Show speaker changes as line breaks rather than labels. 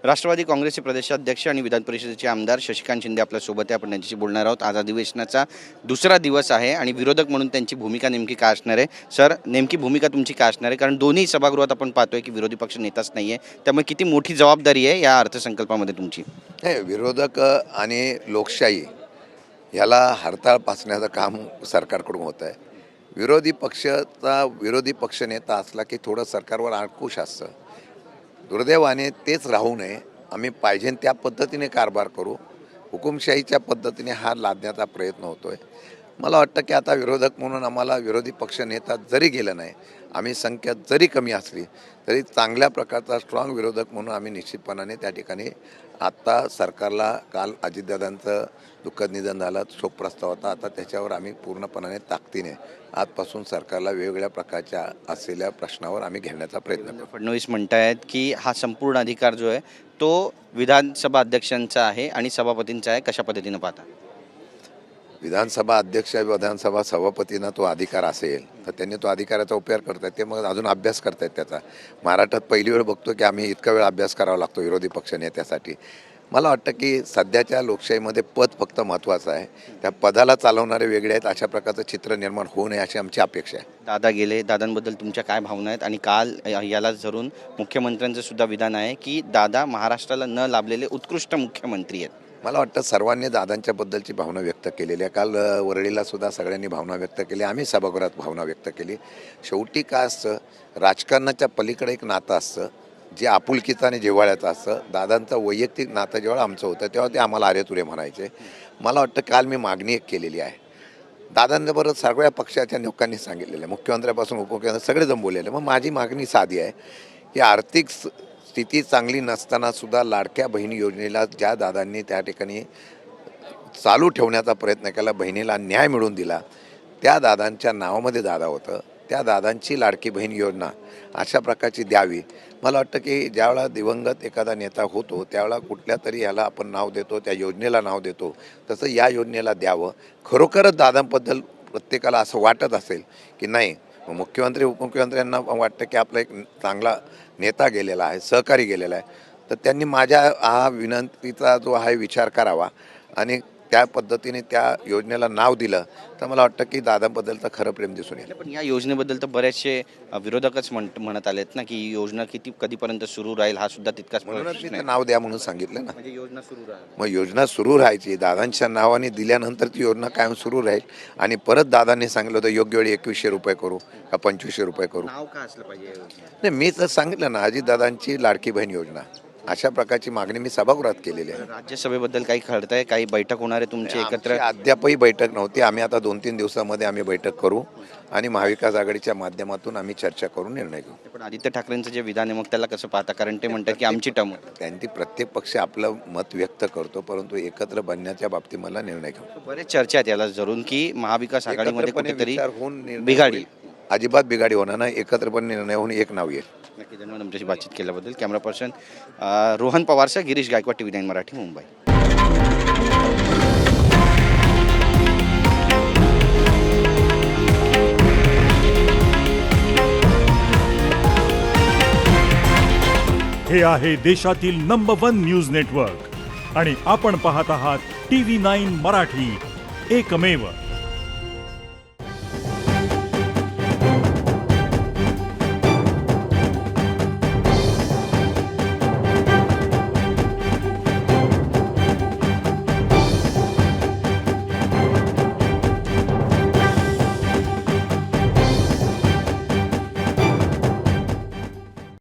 राष्ट्रवादी काँग्रेसचे प्रदेशाध्यक्ष आणि विधान परिषदेचे आमदार शशिकांत शिंदे आपल्यासोबत आहे. आपण त्यांच्याशी बोलणार आहोत. आज अधिवेशनाचा दुसरा दिवस आहे आणि विरोधक म्हणून त्यांची भूमिका नेमकी काय असणार आहे? सर, नेमकी भूमिका तुमची काय असणार आहे? कारण दोन्ही सभागृहात आपण पाहतोय की विरोधी पक्ष नेताच नाही आहे, त्यामुळे किती मोठी जबाबदारी आहे या अर्थसंकल्पामध्ये तुमची?
नाही, विरोधक आणि लोकशाही याला हरताळ पाचण्याचं काम सरकारकडून होत आहे. विरोधी पक्ष नेता असला की थोडं सरकारवर अंकुश असतं. दुर्दैवाने तेच राहू नये. आम्ही पाहिजे त्या पद्धतीने कारभार करू, हुकुमशाहीच्या पद्धतीने हार लादण्याचा प्रयत्न होतो आहे. मला वाटतं की आता विरोधक म्हणून आम्हाला विरोधी पक्ष नेता जरी गेलं नाही, आम्ही संख्या जरी कमी असली तरी चांगल्या प्रकारचा स्ट्रॉंग विरोधक म्हणून आम्ही निश्चितपणाने त्या ठिकाणी आत्ता सरकारला काल अजितदादांचं दुःखद निधन झालं, शोक प्रस्ताव होता. आता त्याच्यावर आम्ही पूर्णपणाने ताकदीने आजपासून सरकारला वेगवेगळ्या प्रकारच्या असलेल्या प्रश्नावर आम्ही घेण्याचा प्रयत्न करू.
फडणवीस म्हणतायत की हा संपूर्ण अधिकार जो आहे तो विधानसभा अध्यक्षांचा आहे आणि सभापतींचा आहे. कशा पद्धतीनं पाहता?
विधानसभा अध्यक्ष, विधानसभा सभापतींना तो अधिकार असेल तर त्यांनी तो अधिकाराचा उपयोग करतायत. ते मग अजून अभ्यास करतायत त्याचा. महाराष्ट्रात पहिली वेळ बघतो की आम्ही इतका वेळ अभ्यास करावा लागतो विरोधी पक्ष नेत्यासाठी. मला वाटतं की सध्याच्या लोकशाहीमध्ये पद फक्त महत्त्वाचं आहे. त्या पदाला चालवणारे वेगळे आहेत, अशा प्रकारचं चित्र निर्माण होऊ नये अशी आमची अपेक्षा आहे.
दादा गेले, दादांबद्दल तुमच्या काय भावना आहेत? आणि काल याला धरून मुख्यमंत्र्यांचं सुद्धा विधान आहे की दादा महाराष्ट्राला न लाभलेले उत्कृष्ट मुख्यमंत्री आहेत.
मला वाटतं सर्वांनी दादांच्याबद्दलची भावना व्यक्त केलेली आहे. काल वरळीला सुद्धा सगळ्यांनी भावना व्यक्त केली, आम्ही सभागृहात भावना व्यक्त केली. शेवटी काय असतं, राजकारणाच्या पलीकडे एक नातं असतं जे आपुलकीचं आणि जिव्हाळ्याचं असतं. दादांचं वैयक्तिक नातं जेव्हा आमचं होतं तेव्हा ते आम्हाला आरे तुरे म्हणायचे. मला वाटतं काल मी मागणी एक केलेली आहे. दादांबरोबर सगळ्या पक्षाच्या लोकांनी सांगितलेलं आहे, मुख्यमंत्र्यापासून उपमुख्यमंत्री सगळे जण बोललेले. मग माझी मागणी साधी आहे की आर्थिक स्थिती चांगली नसताना सुद्धा लाडक्या बहिणी योजनेला ज्या दादांनी त्या ठिकाणी चालू ठेवण्याचा प्रयत्न केला, बहिणीला न्याय मिळवून दिला, त्या दादांच्या नावामध्ये दादा होतं, त्या दादांची लाडकी बहीण योजना अशा प्रकारची द्यावी. मला वाटतं की ज्यावेळा दिवंगत एखादा नेता होतो त्यावेळा कुठल्या तरी ह्याला आपण नाव देतो, त्या योजनेला नाव देतो, तसं या योजनेला द्यावं. खरोखरच दादांबद्दल प्रत्येकाला असं वाटत असेल की नाही, मुख्यमंत्री उपमुख्यमंत्र्यांना वाटतं की आपला एक चांगला नेता गेलेला आहे, सहकारी गेलेला आहे, तर त्यांनी माझ्या हा विनंतीचा जो आहे विचार करावा आणि त्या पद्धतीने त्या योजनेला नाव दिलं तर मला वाटतं की दादांबद्दलचं खरं प्रेम दिसून येईल.
पण या योजनेबद्दल तर बरेचसे विरोधकच म्हणत आलेत ना की ही योजना कधीपर्यंत सुरू राहील हा सुद्धा तितकाच
म्हणूनच
प्रश्न
मी
आहे.
ते नाव द्या म्हणून सांगितलं ना.
म्हणजे योजना सुरू राहील.
मग योजना सुरू राहायची, दादांच्या नावाने दिल्यानंतर ती योजना कायम सुरू राहील. आणि परत दादांनी सांगितलं होतं योग्य वेळी 2100 रुपये करू का 2500 रुपये करू.
नाव काय असलं पाहिजे या योजनेचं?
नाही, मी तर सांगितलं ना, अजितदादांची लाडकी बहीण योजना अशा प्रकारची मागणी मी सभागृहात केलेली आहे.
राज्यसभेबद्दल काही कळतंय? काही बैठक होणार आहे तुमची एकत्र?
आमची अद्यापही बैठक नव्हती. आम्ही आता 2-3 दिवसामध्ये आम्ही बैठक करू आणि महाविकास आघाडीच्या माध्यमातून आम्ही चर्चा करून निर्णय घेऊ.
पण आदित्य ठाकरेंचं जे विधान आहे मग त्याला कसं पाहता? कारण ते म्हणतात की आमची टर्म.
त्यांची प्रत्येक पक्ष आपलं मत व्यक्त करतो, परंतु एकत्र बनण्याच्या बाबतीत मला निर्णय घेऊ.
बरेच चर्चा आहेत याला धरून की महाविकास आघाडीमध्ये
एकत्रपणे
कुठेतरी
विचार होऊन निर्णय
बिघाडी.
होईल. अजिबात बिघाडी होणार नाही. एकत्रपणे निर्णय होऊन एक नाव येईल.
नक्की. धन्यवाद तुमच्याशी बातचीत केल्याबद्दल. कॅमेरा पर्सन रोहन पवारसह गिरीश गायकवाड, TV9 मराठी, मुंबई.
हे आहे देशातील नंबर 1 न्यूज नेटवर्क आणि आपण पाहत आहात TV9 मराठी, एकमेव.